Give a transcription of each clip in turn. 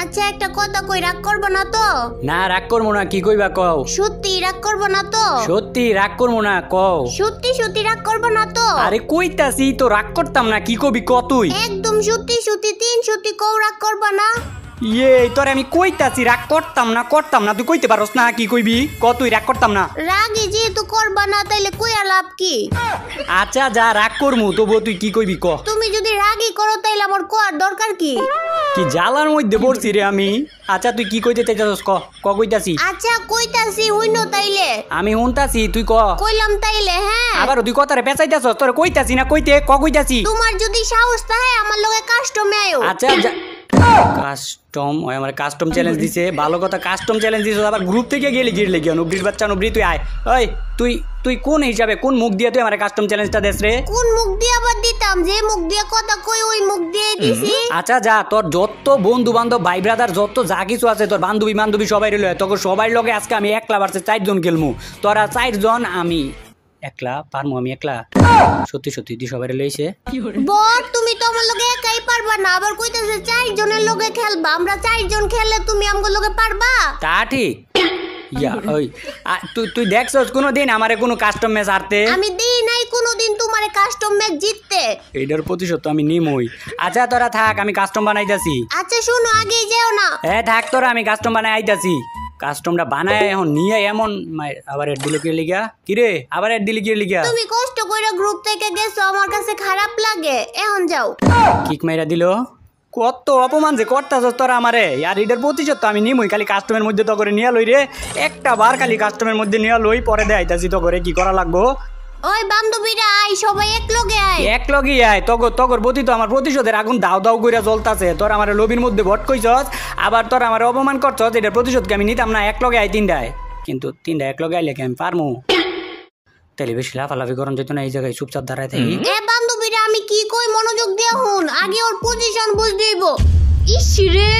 আচ্ছা একটা কথা কই, রাগ করবো না তো? না রাগ করবো না, কি কইবা কও। সত্যি রাগ করবো না তো? সত্যি রাগ করবো না কও। সত্যি সত্যি রাগ করবো না তো? আরে কইতাছি তো রাগ করতাম না, কি কবি ক তুই। একদম সত্যি সত্যি 3 সত্যি কও, রাগ করবো না? ইয়ে তোরে আমি কইতাছি রাগ করতাম না, তুই কইতে পারস না, কি কইবি ক তুই। রাগ করতাম না। রাগে যেহেতু করবা না তাইলে কইয়া লাভ কি? আচ্ছা যা রাগ করমু, তবুও তুই কি কইবি ক। তুমি যদি রাগই করো তাইলে আমার কোয়ার দরকার কি? কি জ্বালার মধ্যে পড়ছি রে আমি। আচ্ছা তুই কি কইতে চাইতাছস ক কইতাছি। আচ্ছা কইতাছি হইনো তাইলে। আমি হুনতাছি তুই ক। কইলাম তাইলে হ্যাঁ। আবার তুই কথারে পেঁচাইতাছস, তোরে কইতাছি না কইতে ক কইতাছি। তোমার যদি সাহস থাকে আমার লগে কাস্টমে আয়ো। আচ্ছা কাস্টম ওই আমার কাস্টম চ্যালেঞ্জ দিছে, ভালো কথা কাস্টম চ্যালেঞ্জ দিছে, আবার গ্রুপ থেকে গেলি গিরলে কি নুবরির বাচ্চা নুবরি তুই আয়। ওই তুই তুই কোন হিসাবে কোন মুখ দিয়ে তুই আমার কাস্টম চ্যালেঞ্জটা দেস রে? কোন মুখ দিয়ে আবার দিতাম? যে মুখ দিয়ে কথা কই ওই মুখ দিয়ে দিছি। আচ্ছা যা তোর যত বন্ধু বান্ধব ভাই ব্রাদার যত যা কিছু আছে তোর বান্ধবী সবাই রইল, তোর সবাই লগে আজকে আমি একলা ভার্সেস 4 জন খেলমু। তোরা 4 জন, আমি একলা পারমু, আমি একলা সত্যি সত্যি তুই সবাই লইছে। বল তুমি তো আমার লগে একাই পারবা না, আবার কইতাছে 4 জনের লগে খেলবা। আমরা 4 জন খেললে তুমি আমগো লগে পারবা? তা ঠিক। ইয়া ওই তুই দেখছস কোনোদিন আমারে কোনো কাস্টম ম্যাচ হারতে? আমি দেই নাই কোনোদিন তোমারে কাস্টম ম্যাচ জিততে। এইটার প্রতিশোধ তো আমি নিমই। আচ্ছা তোরা থাক, আমি কাস্টম বানাইতাছি। আচ্ছা শুনো, আগেই যেও না। থাক তোরা, আমি কাস্টম বানাই আইতাছি। কাস্টমটা বানায় এখন নিয়ে এমন আবার এড দিল কি লিগা? কিরে আবার এড দিলি কি লিগা? তুমি কষ্ট কইরা গ্রুপ থেকে গেছো, আমার কাছে খারাপ লাগে। এখন যাও। কিক মাইরা দিল। কত অপমান যে করতাছস তোরা আমারে। আর এটার প্রতিশোধ তো আমি নিমই। খালি কাস্টমের মধ্যে তো করে নিয়া লই রে, একটা বার খালি কাস্টমের মধ্যে নিয়া লই, পরে দে আইতাছি তো করে কি করা লাগবো। ওই বান্ধবীরা আই, সবাই এক লগে আই। এক লগে আয়। তগর প্রতি তো আমার প্রতিশোধের আগুন দাও দাও কইরা জ্বলতাছে। তোর আমার লবির মধ্যে ভট কইছস, আবার তোর আমার অপমান করছস, এটার প্রতিশোধকে আমি নিতাম না। এক লগে আই 3টায়, কিন্তু 3টায় এক লগে আইলে কি আমি পারমু? তাহলে বেশি লাফালাফি করন যেত না, এই জায়গায় চুপচাপ দাঁড়ায় থাকি। বান্ধবীরা আমি কি কই মনোযোগ দিয়া হুন, আগে ওর পজিশন বুঝ দেব। ইস রে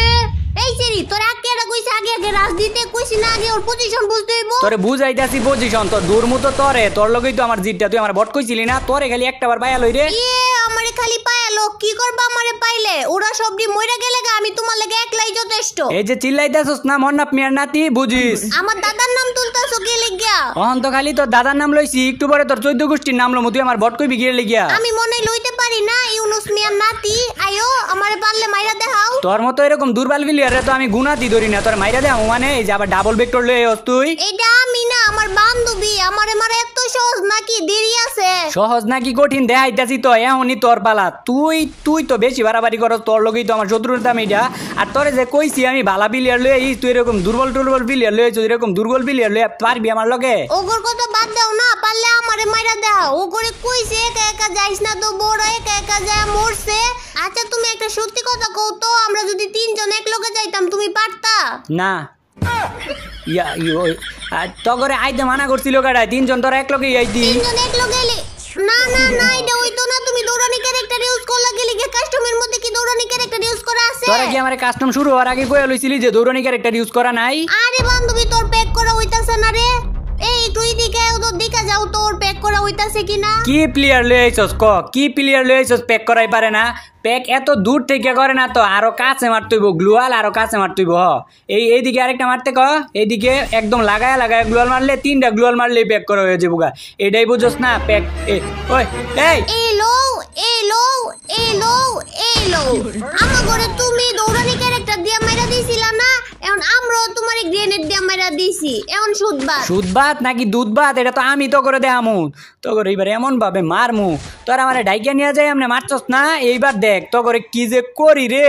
এই সেরি তোর আগে এটা কইছ, আগে রাজ দিতে কইছ না, আগে ওর পজিশন বুঝ দেব। তোরে বুঝাইতাছি পজিশন, তোর দূরমু তো তোরে, তোর লগেই তো আমার জিতটা। তুই আমার ভট কইছিলি না, তোরে খালি একটা বার বাইয়া লই রে। আমারে খালি পায়ালো, কি করবা আমারে পাইলে? ওরা সবডি মইরা গেলে আমি তোমার লাগে একলাই যথেষ্ট। এই যে চিল্লাইতাছস না মন্নাপ মিয়ার নাতি, বুঝিস? আমার দাদার নাম তুলতাছো কি লাগিয়া? অহন তো খালি তোর দাদার নাম লইছি, একটু পরে তোর 14 গোষ্ঠীর নাম লমু। তুই আমার ভট কইবি গিয়ে লাগিয়া? আমি মনে লইতে পারি না। ইউনুস মিয়ার নাতি আয়ো, আমারে পারলে মাইরা দেখাও। তোর মতো এরকম দুর্বল প্লেয়ারে তো আমি গুনাতি ধরি না, তোর মাইরা দেও মানে। এই যে আবার ডাবল ভেক্টর লই আইস তুই। এটা আমি না, আমার বান্ধবী। আমারে মারা এত সহজ নাকি? দেরি আছে। সহজ নাকি কঠিন দেখাইতাছি তো, এখনই তোর পালা। তুই তো বেশি বাড়াবাড়ি করস, তোর লগেই তো আমার শত্রুতা মিডিয়া। আর তোরে যে কইছি আমি ভালা প্লেয়ার লই আইস, তুই এরকম দুর্বল প্লেয়ার লই আইস, এরকম দুর্বল প্লেয়ার লই পারবি আমার লগে? ওগর কথা বাদ দাও না, পারলে আমারে মাইরা দাও। ওগরে কইছে একা একা যাইস না, তো বড় একা একা যায় মরছে। আচ্ছা তুমি একটা সত্যি কথা কও তো, আমরা যদি 3 জন এক লগে যাইতাম তুমি পারতা? না তগরে আইতে মানা করছিল কাটায়। 3 জন তোরা এক লগে আইতি। 3 জন এক লগে এলে না না না, এটা হইতো না। তুমি দৌড়ানি ক্যারেক্টার ইউজ করলা গেলি, কাস্টমের মধ্যে কি দৌড়ানি ক্যারেক্টার ইউজ করা আছে? তোরা কি আমার কাস্টম শুরু হওয়ার আগে কইয়া লইছিলি যে দৌড়ানি ক্যারেক্টার ইউজ করা নাই? আরে বান্ধবী তোর প্যাক করা হইতাছে না রে। এই তুই দিকে তোর দিকে যাও, তোর প্যাক করা হইতাছে কিনা। কি প্লেয়ার লই আইছস ক? কি প্লেয়ার লই আইছস? প্যাক করাই পারে না? প্যাক এত দূর থেকে করে না তো, আরো কাছে মারতেইব গ্লুয়াল, আরো কাছে মারতেইব। এইদিকে আরেকটা মারতে ক, এইদিকে একদম লাগায়া গ্লুয়াল মারলে 3টা গ্লুয়াল মারলে প্যাক করা হয়ে যাবো গা। এটাই বুঝছস না প্যাক? ওই এলো আমার ঘরে তুমি দৌড়ানি ক্যারেক্টার দিয়া মাইরা দিছিলা না, এখন আমরাও তোমারে গ্রেনেড দিয়া মাইরা দিছি। এখন সুদবাত নাকি দুধবাত এটা তো আমি তো করে দেয়ামু। তো করে এইবার এমন ভাবে মারমু, তোর আমার ডাইকা নিয়ে যাই আমনে মারছস না। এইবার দেখ তো করে কি যে করি রে।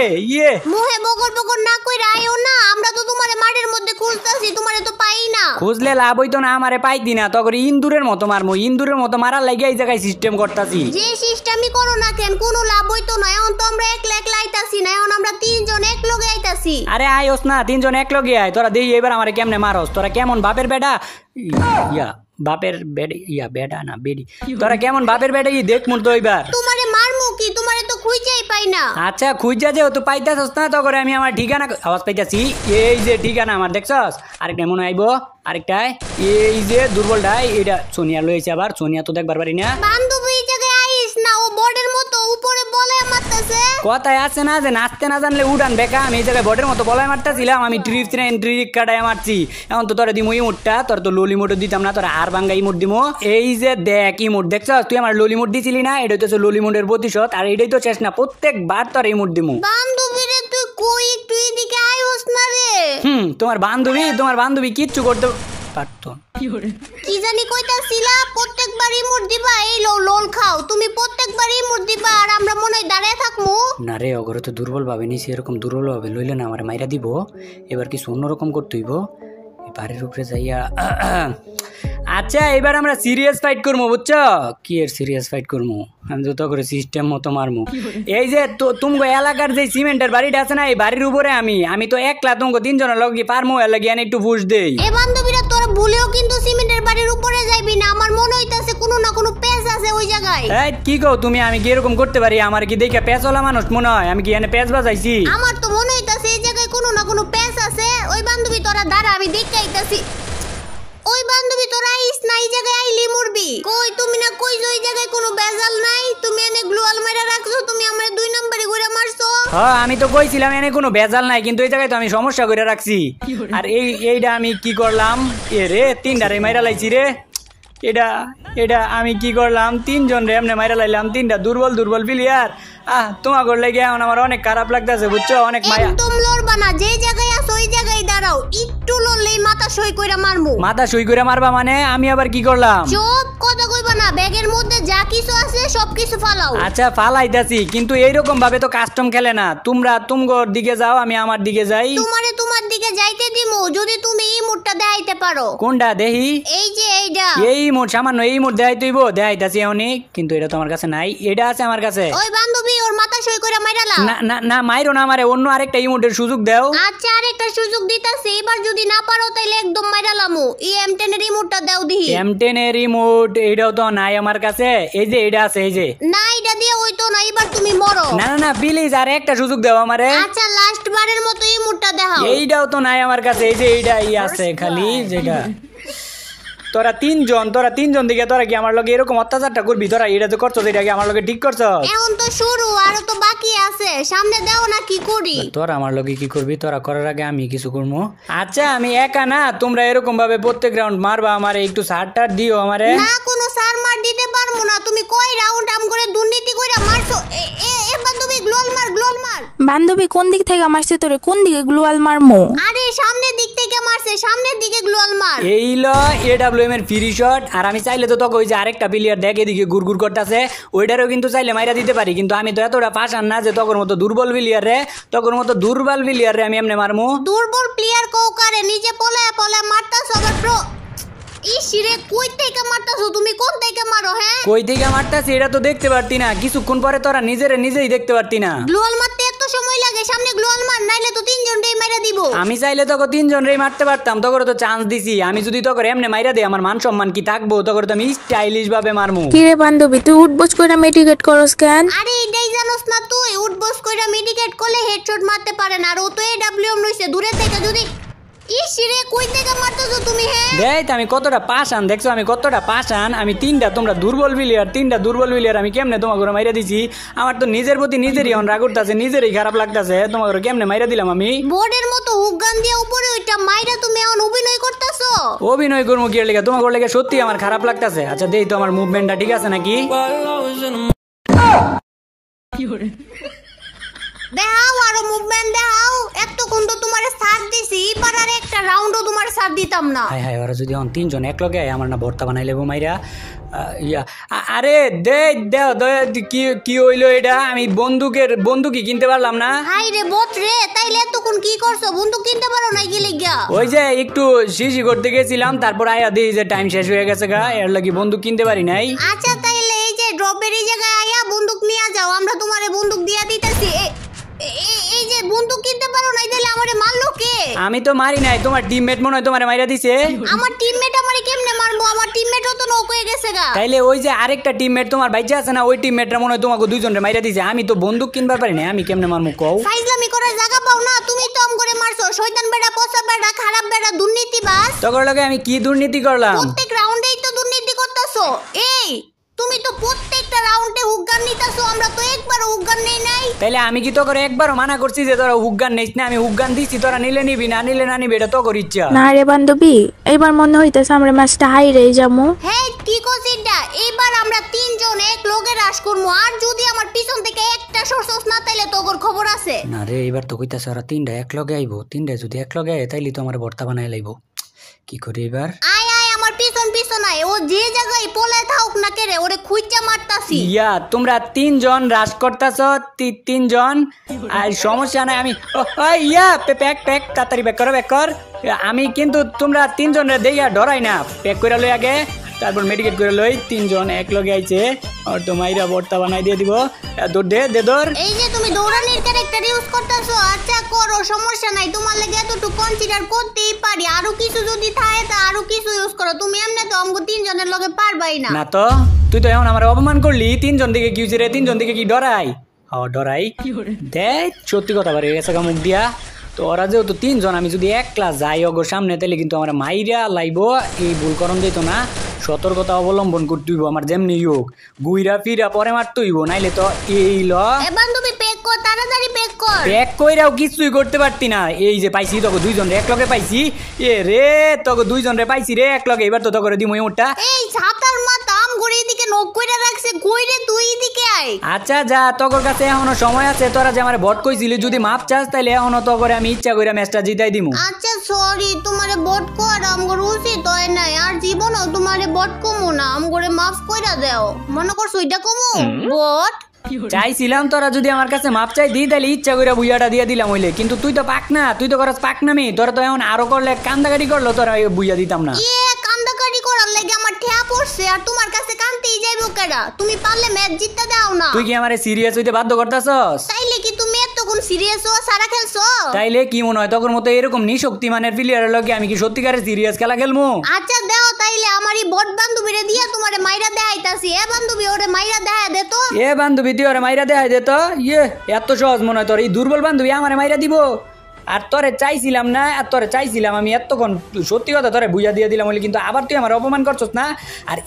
মুহে বকর না কইরা আইও না, আমরা তো তোমারে মাঠের মধ্যে খুঁজতাছি, তোমারে তো পাই না। খুঁজলে লাভ হইতো না, আমারে পাইতি না। তো করে ইন্দুরের মতো মারমু, ইন্দুরের মতো মারার লাগে এই জায়গায় সিস্টেম করতাছি। যে সিস্টেমই করো না কেন, কোনো লাভ হইতো না। এখন তো আমরা একলা আইতাছি না, এখন আমরা 3 জন এক লগে আইতাছি। আরে আইস না, 3 জন এক লগে আয়। তোরা দেই এবার আমারে কেমনে মারস। তোরা কেমন বাপের বেটা বাপের বেডা না বেডি, তোরা কেমন বাপের বেটা দেখ মুর তো এবার। তোমারে মারমু কি? তোমারে তো খুঁজেই পাই না। আচ্ছা খুঁজা যে তো পাইতাছস না, তো করে আমি আমার ঠিকানা আওয়াজ পাইতাছি। এই যে ঠিকানা আমার দেখছস, আরেকটা মনে আইবো, আরেকটাই এই যে দুর্বলটাই, এটা সোনিয়া লইছে। আবার সোনিয়া তো দেখবার পারি না। বান্ধবী জায়গায় আইস না, ও বর্ডের মতো উপরে বলে মারতে কইতাছে কথায় আছে না যে নাচতে না জানলে উড়ান বেকা। আমি এই জায়গায় বটের মতো বলায় মারতেছিলাম, আমি ট্রিক কাটায় মারছি। এখন তো তোরা দিমো ইমোটটা, তোর তো ললি মোটও দিতাম না, তোরা আর বাঙ্গা ইমোট দিমো। এই যে দেখ ইমোট দেখছ, তুই আমার ললি মোট দিছিলি না, এটাই তো ললি মোটের প্রতিশোধ। আর এটাই তো শেষ না, প্রত্যেকবার তোর ইমোট দিমো। বান্ধবীরে তুই কই একটু এদিকে আইস না রে। তোমার বান্ধবী কিচ্ছু করতে পারতো কি জানি কইতাছিলা প্রত্যেকবার ইমোট দিবা, এই লোল খাও তুমি প্রত্যেকবার ইমোট দিবা আর আমরা মনে হয় দাঁড়ায় থাকমু। না রে, অগরে তো দুর্বল ভাবে নিছি, এরকম দুর্বল ভাবে লইলে না আমার মাইরা দিব। এবার কিছু অন্যরকম করতে হইব, বাড়ির উপরে যাইয়া। আচ্ছা এবার আমরা সিরিয়াস ফাইট করবো, বুঝছো? কি এর সিরিয়াস ফাইট করবো, আমি তো করে সিস্টেম মতো মারমু। এই যে তুমগো এলাকার যে সিমেন্টের বাড়িটা আছে না, এই বাড়ির উপরে আমি তো একলা তুমগো তিনজনের লগে পারমু, এর লাগে একটু বুঝ দেই। এ বান্ধবীরা তোর ভুলেও কিন্তু সিমেন্টের বাড়ির উপরে যাইবি না, আমার মনে হইতাছে কোনো না কোনো পেঁচ আছে ওই জায়গায়। এই কি কও তুমি, আমি কি এরকম করতে পারি? আমার কি দেখে পেঁচওয়ালা মানুষ মনে হয়? আমি কি এনে পেঁচ বাজাইছি? আমার তো মনে হইতাছে এই জায়গায় কোনো না কোনো পেঁচ আছে। ওই বান্ধবী তোরা দাঁড়া, আমি দেখতে আইতাছি। ওই বান্ধবী তোরা আইস না, এই জায়গায় আইলি মরবি। কই তুমি না কই যে ওই জায়গায় কোনো বেজাল নাই, তুমি এনে গ্লুয়াল মাইরা রাখছো, তুমি আমার 2 নম্বরে ঘুরে মারছো। হ্যাঁ আমি তো কইছিলাম এনে কোনো ভেজাল নাই, কিন্তু এই জায়গায় তো আমি সমস্যা করে রাখছি। আর এইটা আমি কি করলাম, এ রে 3টারে মাইরা লাইছি রে। এটা আমি কি করলাম, 3জন রে এমনি মাইরা লাইলাম, 3টা দুর্বল প্লেয়ার। তোমার ঘর লেগে এখন আমার অনেক খারাপ লাগতেছে, বুঝছো? অনেক মায়া। একদম লড়বা না, যে জায়গায় আছো ওই জায়গায় দাঁড়াও, একটু লড়লেই মাথা সই কইরা মারমু। মাথা সই করে মারবা মানে? আমি আবার কি করলাম? চুপ, কথা কইবা না, ব্যাগের মধ্যে যা কিছু আছে সব কিছু ফালাও। আচ্ছা ফালাইতাছি, কিন্তু এইরকম ভাবে তো কাস্টম খেলে না। তোমরা তুমগোর দিকে যাও, আমি আমার দিকে যাই। তোমার দিকে যাইতে দিমু যদি তুমি এই মুডটা দেখাইতে পারো। কোনটা দেখি? এই যে এইটা। এই মোট সামান্য এই মোট দেখাই তুইব, দেখাইতাছি অনেক, কিন্তু এটা তো আমার কাছে নাই। এটা আছে আমার কাছে। ওই বান্ধবী ওর মাথা সই করে মাইরালা। না মাইরো না আমারে, অন্য আরেকটা ইমোটের সুযোগ দাও। আচ্ছা আরেকটা সুযোগ দিতাছি, এবার যদি না পারো তাইলে একদম মাইরালামু। এই M10 এর রিমোটটা দাও দিহি। M10 এর রিমোট এটাও তো নাই আমার কাছে। এই যে এটা আছে, এই যে। না এটা দিয়ে হইতো না, এবার তুমি মরো। না প্লিজ আর একটা সুযোগ দাও আমারে। আচ্ছা লাস্ট বারের মতো এই মুডটা দেখাও। এইটাও তো নাই আমার কাছে, এই যে এইটাই আছে খালি, যেটা। তোরা তিনজন দিকে তোরা কি আমার লগে এরকম অত্যাচারটা করবি? তোরা এটা তো করছো, এটা কি আমার লগে ঠিক করছো? এখন তো শুরু, আরো তো বাকি আছে, সামনে দাও না কি করি। তোরা আমার লগে কি করবি? তোরা করার আগে আমি কিছু করবো। আচ্ছা আমি একা না, তোমরা এরকম ভাবে প্রত্যেক রাউন্ড মারবা আমারে, একটু সারটার দিও আমারে। না কোনো সার মার দিতে পারবো না, তুমি কই রাউন্ড আম করে দুর্নীতি কইরা মারছো। এ বান্ধবী গ্লোয়াল মার। বান্ধবী কোন দিক থেকে মারছে তোরে? কোন দিকে গ্লোয়াল মারমু? আরে সামনের দিক থেকে মারছে, সামনের দিকে গ্লোয়াল মার। এই ল AWM এর ফ্রি শট। আর আমি চাইলে তো তোকে ওই যে আরেকটা প্লেয়ার দেখ এদিকে গুড়গুড় করতেছে, ওইটারও কিন্তু চাইলে মাইরা দিতে পারি, কিন্তু আমি তো এতটা পাশান না যে তোর মতো দুর্বল প্লেয়ার রে আমি এমনি মারমু। দুর্বল প্লেয়ার কৌকারে নিজে পলায় মারতাছ আবার প্রো। ইসিরে কই থেকে মারতাছো তুমি? কোন থেকে মারো? হ্যাঁ কই থেকে মারতাছি এটা তো দেখতে পারতি না, কিছুক্ষণ পরে তোরা নিজেই দেখতে পারতি না। গ্লোয়াল মারতে এত সময় লাগে? সামনে গ্লোয়াল মার, নাইলে তো 3জন রেই মাইরা দিব। আমি চাইলে তোকে 3জন রেই মারতে পারতাম, তোকে তো চান্স দিছি। আমি যদি তোকে এমনি মাইরা দেই আমার মান সম্মান কি থাকবো? তোকে তো আমি স্টাইলিশ ভাবে মারমু। কি রে বান্ধবী, তুই উঠবস কইরা মেডিকেট করস কেন? আরে এটাই জানোস না তুই? উঠবস কইরা মেডিকেট করলে হেডশট মারতে পারে না, আর ও তো AWM রইছে দূরে থেকে। যদি ইসিরে কই থেকে মারতাছো তুমি? হ্যাঁ দেখ আমি কতটা পাশান, দেখছো আমি কতটা পাশান। আমি তোমরা দুর্বল প্লেয়ার, আমি কেমনে তোমাকে মাইরা দিছি? আমার তো নিজের প্রতি নিজেরই রাগ উঠতাছে, নিজেরই খারাপ লাগতাছে, তোমাকে কেমনে মাইরা দিলাম আমি। বোর্ডের মতো হুক গান দিয়ে উপরে ওইটা মাইরা তুমি এখন অভিনয় করতেছো। অভিনয় করবো কি লেগে? তোমাকে লেগে সত্যি আমার খারাপ লাগতাছে। আচ্ছা দেই তো আমার মুভমেন্টটা ঠিক আছে নাকি? দেখাও আরো মুভমেন্ট দেখাও। এতক্ষণ তো তোমার সাথ দিছি, এবার আর একটা রাউন্ডও তোমার সাথ দিতাম না। হাই ওরা যদি এখন 3জন এক লগে আমার না ভর্তা বানাই লেবো মাইরা। আরে কি হইলো এটা? আমি বন্দুকি কিনতে পারলাম না। হাই রে বট রে, তাইলে এতক্ষণ কি করছো? বন্দুক কিনতে পারো না কি লিগা? ওই যে একটু শিশি করতে গেছিলাম, তারপর আয়া দিই যে টাইম শেষ হয়ে গেছে গা, এর লাগি বন্দুক কিনতে পারি নাই। আচ্ছা তাইলে এই যে ড্রপের এই জায়গায় আয়া বন্দুক নিয়ে যাও, আমরা তোমারে বন্দুক দিয়া দিতেছি। এই যে বন্দুক কিনতে পারো না, তাইলে আমারে মারলো কে? আমি তো মারি নাই, তোমার টিমমেট মনে হয় তোমারে মাইরা দিছে। আমার টিমমেট আমারে কেমনে মারবো? আমার টিমমেটও তো নক হয়ে গেছে গা। তাইলে ওই যে আরেকটা টিমমেট তোমার বাইচা আছে না, ওই টিমমেটরা মনে হয় তোমাকে 2জনরে মাইরা দিছে। আমি তো বন্দুক কিনবার পারি না, আমি কেমনে মারমু কও? ফাইজলামি করার জায়গা পাও না, তুমি তো আম করে মারছো। শয়তান বেটা, পচা বেটা, খারাপ বেটা, দুর্নীতিবাজ। তখন লগে আমি কি দুর্নীতি করলাম? প্রত্যেক রাউন্ডেই তো দুর্নীতি করতেছো। এই তুমি তো প্রত্যেকটা প্রত্যেকটা রাউন্ডে হুগান নিতাছো, আমরা তো একবারও হুগান নেই নাই। তাইলে আমি কি তো করে একবারও মানা করছি যে তোরা হুগান নিস না? আমি হুগান দিচ্ছি, তোরা নিলে নিবি, না নিলে না নিবি, এটা তো কর ইচ্ছা। না রে বান্ধবী, এবার মনে হইতেছে আমরা ম্যাচটা হাইরে যাবো। হ্যাঁ কি করছিস না, এইবার আমরা তিনজন এক লগে রাশ করবো, আর যদি আমার পিছন থেকে একটা সরসস না তাইলে তোর খবর আছে। না রে, এবার তো কইতাছে ওরা তিনটা এক লগে আইবো, তিনটা যদি এক লগে আয় তাইলে তো আমার ভর্তা বানাই লাইবো। কি করি এবার? আয় আয় আমার পিছন পিছন আয়, ও যে জায়গায় পলায় থাকুক না কেরে, ওরে খুঁজা মারতাছি। ইয়া তোমরা তিনজন রাশ করতেছ, তিনজন, আর সমস্যা নাই। আমি ইয়া প্যাক তাড়াতাড়ি প্যাক কর। আমি কিন্তু তোমরা তিনজনে দেইয়া ডরাই না, প্যাক করে লই আগে, তারপর মেডিকেট করে লই। তিনজন এক লগে আইছে, আর তো মাইরা ভর্তা বানাই দিয়ে দিব। দৌড় দে দৌড়। এই যে তুমি দৌড়ানির ক্যারেক্টার ইউজ করতেছো, আচ্ছা করো, সমস্যা নাই, তোমার লাগে এতটুকু কনসিডার করতেই পারি। আরো কিছু যদি থাকে তা আরো কিছু ইউজ করো, তুমি এমনি তো আমগো তিনজনের লগে পারবাই না। না তো তুই তো এখন আমার অপমান করলি। তিনজন দিকে কি হইছে রে? তিনজন দিকে কি ডরাই? ডরাই দেখ, সত্যি কথা বাড়ি গেছে মুখ দিয়া। তো ওরা যেহেতু তিনজন, আমি যদি এক ক্লাস যাই ওগোর সামনে, তাহলে কিন্তু আমার মাইরা লাইব। এই ভুল করণ দিত না, সতর্কতা অবলম্বন করতে হইব। আমার যেমনি হোক গুইরা ফিরা পরে মারতে হইব, নাইলে তো এই এ বান্ধবী প্যাক কর, তাড়াতাড়ি প্যাক কর। প্যাক কইরাও কিছুই করতে পারতি না। এই যে পাইছি তোকে দুইজন রে এক লগে পাইছি, এ রে তোকে দুইজন রে পাইছি রে এক লগে। এবার তো তোকে দিমু ওটা। এই ছাতার মাথা আম ঘুরে এদিকে নখ কইরা রাখছে, কইরে তুই এদিকে আয়। আচ্ছা যা, তোর কাছে এখনো সময় আছে। তোরা যে আমার ভোট কইছিলি, যদি মাপ চাস তাইলে এখনো তো করে আমি ইচ্ছা কইরা ম্যাচটা জিতাই দিমু। আচ্ছা সরি, তোমারে বট কর আমগর উচিত হয় নাই, আর জীবনও তোমারে বট কমু না, আমগরে মাফ কইরা দাও। মনে করছো এটা কমু বট? চাইছিলাম তোরা যদি আমার কাছে মাপ চাই দিই, তাহলে ইচ্ছা কইরা বুইয়াটা দিয়ে দিলাম হইলে। কিন্তু তুই তো পাক না, তুই তো করস পাক নামি। তোরা তো এখন আরো করলে কান্দাকাটি করলো, তোরা বুইয়া দিতাম না। কান্দাকাটি করার লাগে আমার ঠেয়া পড়ছে, আর তোমার কাছে কান্তেই যাইবো কেডা? তুমি পারলে ম্যাচ জিততে দাও না। তুই কি আমারে সিরিয়াস হইতে বাধ্য করতাছস? তাইলে কি তুমি এতক্ষণ সিরিয়াস হওয়া সারা খেলছো? তাইলে কি মনে হয় তোর মতো এরকম নিশক্তিমানের প্লেয়ারের লগে আমি কি সত্যিকারের সিরিয়াস খেলা খেলবো? আচ্ছা দাও তাইলে, আমারই বট বান্ধবীরে দিয়া তোমারে মাইরা দেখাইতাছি। এ বান্ধবী ওরে মাইরা দেখা দে তো। এ বান্ধবী তুই ওরে মাইরা দেখাই দে তো। ইয়ে এত সহজ মনে হয় তোর? এই দুর্বল বান্ধবী আমারে মাইরা দিব? আর তোরে চাইছিলাম না, আর তোরে চাইছিলাম আমি এতক্ষণ, সত্যি কথা তোরে বুঝা দিয়ে দিলাম বলে, কিন্তু আবার তুই আমার অপমান করছস না। আর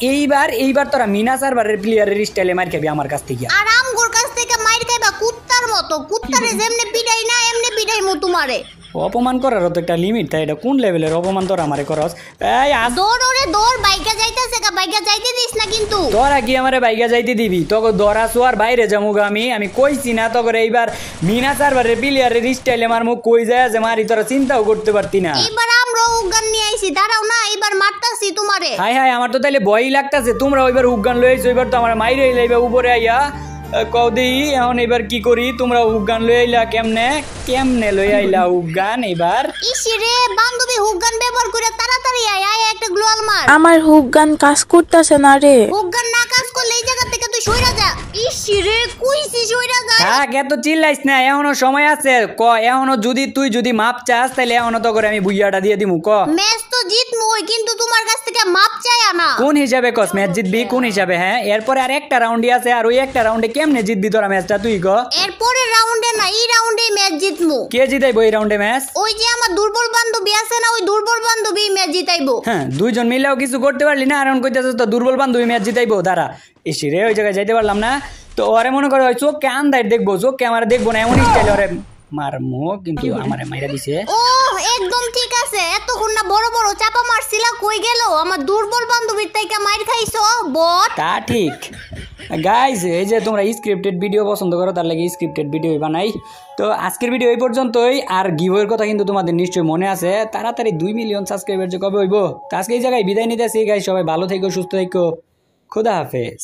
এইবার তোরা মিনা সার্ভারের প্লেয়ারের স্টাইলে মার খাবি আমার কাছ থেকে। আর আমগোর কাছ থেকে মাইর খাইবা কুত্তার মতো, কুত্তারে যেমনে পিটাই না এমনি পিটাইমু তোমারে। অপমান করারও তো একটা লিমিট তাই, এটা কোন লেভেলের অপমান তোরা আমারে করস? এই দৌড় ওরে দৌড়, বাইকা যাইতাছে কা, বাইকা যাইতে দিস না কিন্তু। তোরা কি আমারে বাইকা যাইতে দিবি? তোকে দরা সোয়ার বাইরে যামুগা আমি কইছি না তোকে এইবার মিনা সার্ভারের প্লেয়ারের স্টাইলে আমার মুখ কই যায় যে মারি, তোরা চিন্তাও করতে পারতি না। এইবার আমরা উগান নিয়ে আইছি, দাঁড়াও না, এইবার মারতাছি তোমারে। হাই হাই, আমার তো তাইলে ভয়ই লাগতাছে। তোমরা ওইবার উগান লই আইছো, এবার তো আমার মাইরে লাইবা উপরে আইয়া। কও দেই এখন এবার কি করি? তোমরা উগান লই আইলা কেমনে লই আইলা উগান এবার? ইসি রে বান্ধবী, হুগান ব্যবহার করে তাড়াতাড়ি আয়, আয় একটা গ্লোয়াল মার। আমার হুক গান কাজ করতেছে না রে। হুগান না কাজ করলে এই জায়গা থেকে তুই সইরা যা। ইসি রে কইছি সইরা যা। থাক, এত চিল্লাইস না, এখনো সময় আছে। এখনো তুই মাপ চাস তাইলে এখনো তো করে আমি বুইয়াটা দিয়ে দিমু। ম্যাচ তো জিতমুই, কিন্তু তোমার কাছ থেকে মাপ চাই না। কোন হিসাবে কস ম্যাচ জিতবি? কোন হিসাবে? হ্যাঁ এরপরে আর একটা রাউন্ডই আছে, আর ওই একটা রাউন্ডে কেমনে জিতবি তোরা ম্যাচটা তুই ক? এরপরে রাউন্ডে না, এই রাউন্ডেই ম্যাচ জিতমু। কে জিতাইবো এই রাউন্ডে ম্যাচ? ওই যে আমার দুর্বল বান্ধবী আছে না, ওই দুর্বল বান্ধবী ম্যাচ জিতাইবো। হ্যাঁ দুইজন মিলেও কিছু করতে পারলি না, আর এখন কইতাছিস তো দুর্বল বান্ধবী ম্যাচ জিতাইবো। দাঁড়া, ইসি রে ওই জায়গায় যাইতে পারলাম না। তো ওরে মনে করো চোখকে আন্দাজ দেখবো, চোখকে আমার দেখবো না, এমন স্টাইল ওরে মারমো, কিন্তু আমারে মাইরা দিছে। ও একদম ঠিক আছে, এতক্ষণ না বড় বড় চাপা মারছিলা, কই গেল আমার দুর্বল বান্ধবীর থেকে মাইর খাইছো বট? তা ঠিক। গাইজ এই যে তোমরা স্ক্রিপ্টেড ভিডিও পছন্দ করো, তার লাগে স্ক্রিপ্টেড ভিডিও বানাই। তো আজকের ভিডিও এই পর্যন্তই। আর গিভওয়ের কথা কিন্তু তোমাদের নিশ্চয়ই মনে আছে, তাড়াতাড়ি 2 মিলিয়ন সাবস্ক্রাইবার যে কবে হইব। তো আজকে এই জায়গায় বিদায় নিতেছি গাইজ, সবাই ভালো থেকো, সুস্থ থেকো, খোদা হাফেজ।